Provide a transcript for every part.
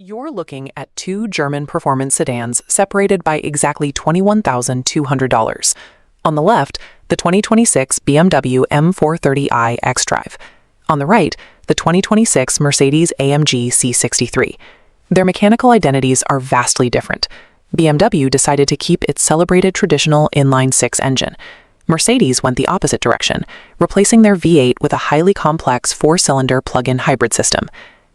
You're looking at two German performance sedans separated by exactly $21,200. On the left, the 2026 BMW M340i xDrive. On the right, the 2026 Mercedes-AMG C63. Their mechanical identities are vastly different. BMW decided to keep its celebrated traditional inline-six engine. Mercedes went the opposite direction, replacing their V8 with a highly complex four-cylinder plug-in hybrid system.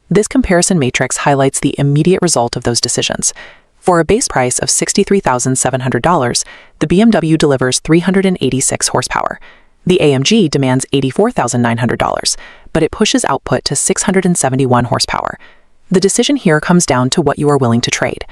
This comparison matrix highlights the immediate result of those decisions. For a base price of $63,700, the BMW delivers 386 horsepower. The AMG demands $84,900, but it pushes output to 671 horsepower. The decision here comes down to what you are willing to trade.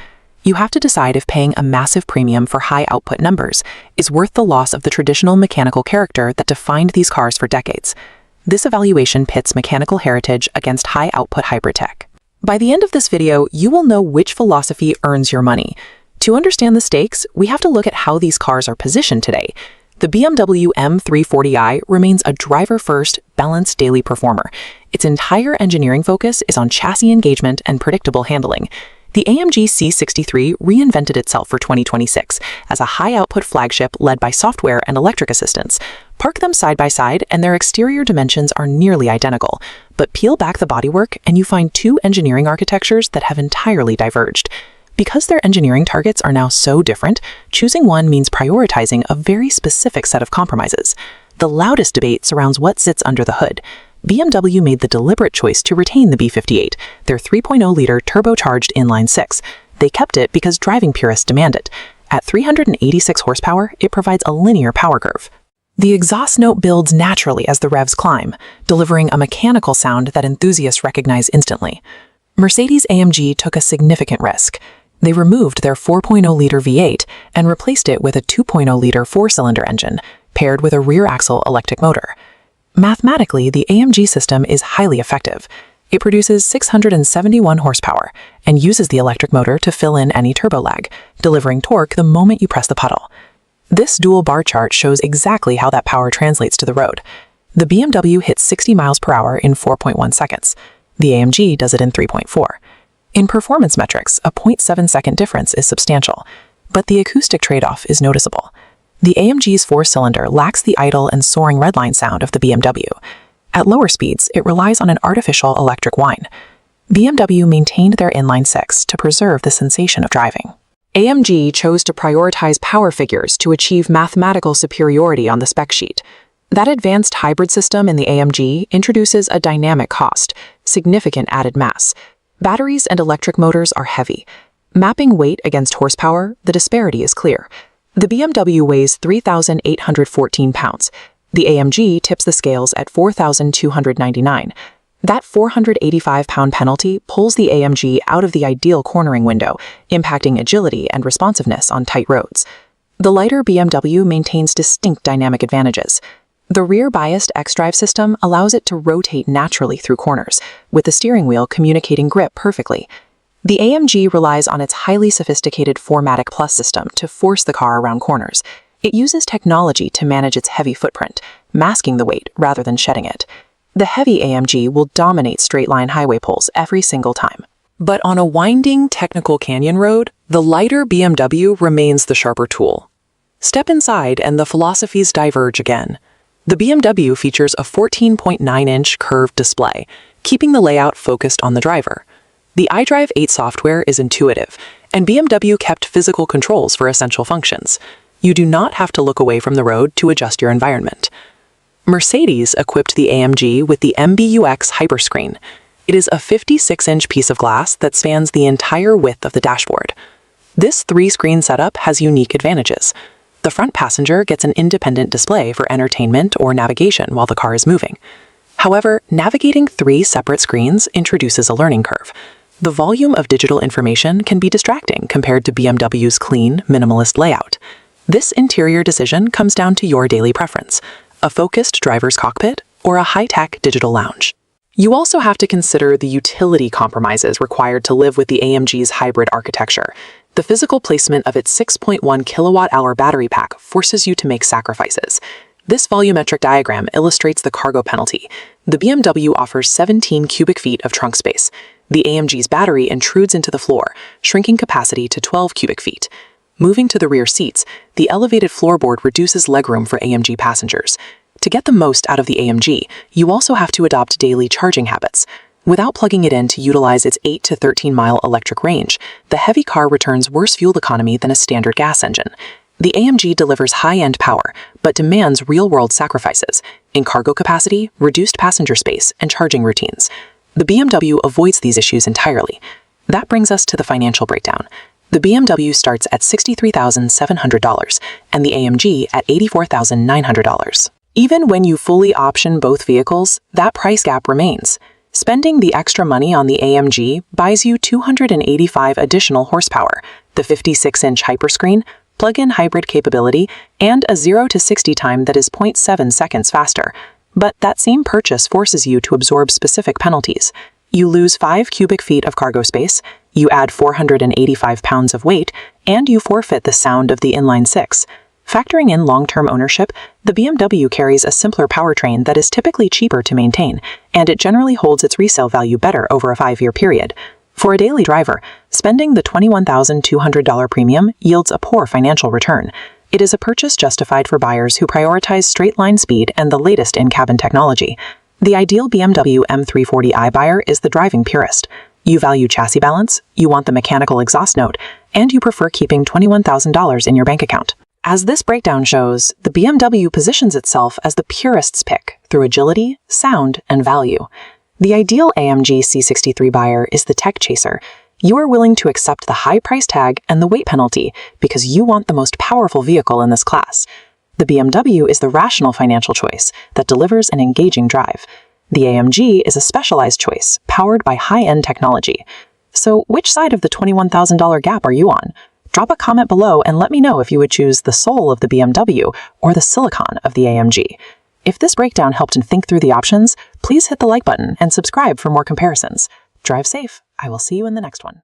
You have to decide if paying a massive premium for high output numbers is worth the loss of the traditional mechanical character that defined these cars for decades. This evaluation pits mechanical heritage against high-output hybrid tech. By the end of this video, you will know which philosophy earns your money. To understand the stakes, we have to look at how these cars are positioned today. The BMW M340i remains a driver-first, balanced daily performer. Its entire engineering focus is on chassis engagement and predictable handling. The AMG C63 reinvented itself for 2026 as a high-output flagship led by software and electric assistance. Park them side by side and their exterior dimensions are nearly identical, but peel back the bodywork and you find two engineering architectures that have entirely diverged. Because their engineering targets are now so different, choosing one means prioritizing a very specific set of compromises. The loudest debate surrounds what sits under the hood. BMW made the deliberate choice to retain the B58, their 3.0-liter turbocharged inline-six. They kept it because driving purists demand it. At 386 horsepower, it provides a linear power curve. The exhaust note builds naturally as the revs climb, delivering a mechanical sound that enthusiasts recognize instantly. Mercedes-AMG took a significant risk. They removed their 4.0-liter V8 and replaced it with a 2.0-liter four-cylinder engine, paired with a rear-axle electric motor. Mathematically, the AMG system is highly effective. It produces 671 horsepower and uses the electric motor to fill in any turbo lag, delivering torque the moment you press the pedal. This dual bar chart shows exactly how that power translates to the road. The BMW hits 60 miles per hour in 4.1 seconds. The AMG does it in 3.4. In performance metrics, a 0.7-second difference is substantial, but the acoustic trade-off is noticeable. The AMG's four-cylinder lacks the idle and soaring redline sound of the BMW. At lower speeds, it relies on an artificial electric whine. BMW maintained their inline-six to preserve the sensation of driving. AMG chose to prioritize power figures to achieve mathematical superiority on the spec sheet. That advanced hybrid system in the AMG introduces a dynamic cost, significant added mass. Batteries and electric motors are heavy. Mapping weight against horsepower, the disparity is clear. The BMW weighs 3,814 pounds. The AMG tips the scales at 4,299. That 485-pound penalty pulls the AMG out of the ideal cornering window, impacting agility and responsiveness on tight roads. The lighter BMW maintains distinct dynamic advantages. The rear-biased xDrive system allows it to rotate naturally through corners, with the steering wheel communicating grip perfectly. The AMG relies on its highly sophisticated 4MATIC Plus system to force the car around corners. It uses technology to manage its heavy footprint, masking the weight rather than shedding it. The heavy AMG will dominate straight-line highway pulls every single time. But on a winding, technical canyon road, the lighter BMW remains the sharper tool. Step inside and the philosophies diverge again. The BMW features a 14.9-inch curved display, keeping the layout focused on the driver. The iDrive 8 software is intuitive, and BMW kept physical controls for essential functions. You do not have to look away from the road to adjust your environment. Mercedes equipped the AMG with the MBUX Hyperscreen. It is a 56-inch piece of glass that spans the entire width of the dashboard. This three-screen setup has unique advantages. The front passenger gets an independent display for entertainment or navigation while the car is moving. However, navigating three separate screens introduces a learning curve. The volume of digital information can be distracting compared to BMW's clean, minimalist layout. This interior decision comes down to your daily preference: a focused driver's cockpit or a high-tech digital lounge. You also have to consider the utility compromises required to live with the AMG's hybrid architecture. The physical placement of its 6.1 kilowatt-hour battery pack forces you to make sacrifices. This volumetric diagram illustrates the cargo penalty. The BMW offers 17 cubic feet of trunk space. The AMG's battery intrudes into the floor, shrinking capacity to 12 cubic feet. Moving to the rear seats, the elevated floorboard reduces legroom for AMG passengers. To get the most out of the AMG, you also have to adopt daily charging habits. Without plugging it in to utilize its 8 to 13-mile electric range, the heavy car returns worse fuel economy than a standard gas engine. The AMG delivers high-end power, but demands real-world sacrifices in cargo capacity, reduced passenger space, and charging routines. The BMW avoids these issues entirely. That brings us to the financial breakdown. The BMW starts at $63,700 and the AMG at $84,900. Even when you fully option both vehicles, that price gap remains. Spending the extra money on the AMG buys you 285 additional horsepower, the 56-inch hyperscreen, plug-in hybrid capability, and a 0 to 60 time that is 0.7 seconds faster. But that same purchase forces you to absorb specific penalties. You lose 5 cubic feet of cargo space, you add 485 pounds of weight, and you forfeit the sound of the inline-six. Factoring in long-term ownership, the BMW carries a simpler powertrain that is typically cheaper to maintain, and it generally holds its resale value better over a 5-year period. For a daily driver, spending the $21,200 premium yields a poor financial return. It is a purchase justified for buyers who prioritize straight-line speed and the latest in-cabin technology. The ideal BMW M340i buyer is the driving purist. You value chassis balance, you want the mechanical exhaust note, and you prefer keeping $21,000 in your bank account. As this breakdown shows, the BMW positions itself as the purist's pick through agility, sound, and value. The ideal AMG C63 buyer is the tech chaser. You are willing to accept the high price tag and the weight penalty because you want the most powerful vehicle in this class. The BMW is the rational financial choice that delivers an engaging drive. The AMG is a specialized choice powered by high-end technology. So which side of the $21,000 gap are you on? Drop a comment below and let me know if you would choose the soul of the BMW or the silicon of the AMG. If this breakdown helped you think through the options, please hit the like button and subscribe for more comparisons. Drive safe. I will see you in the next one.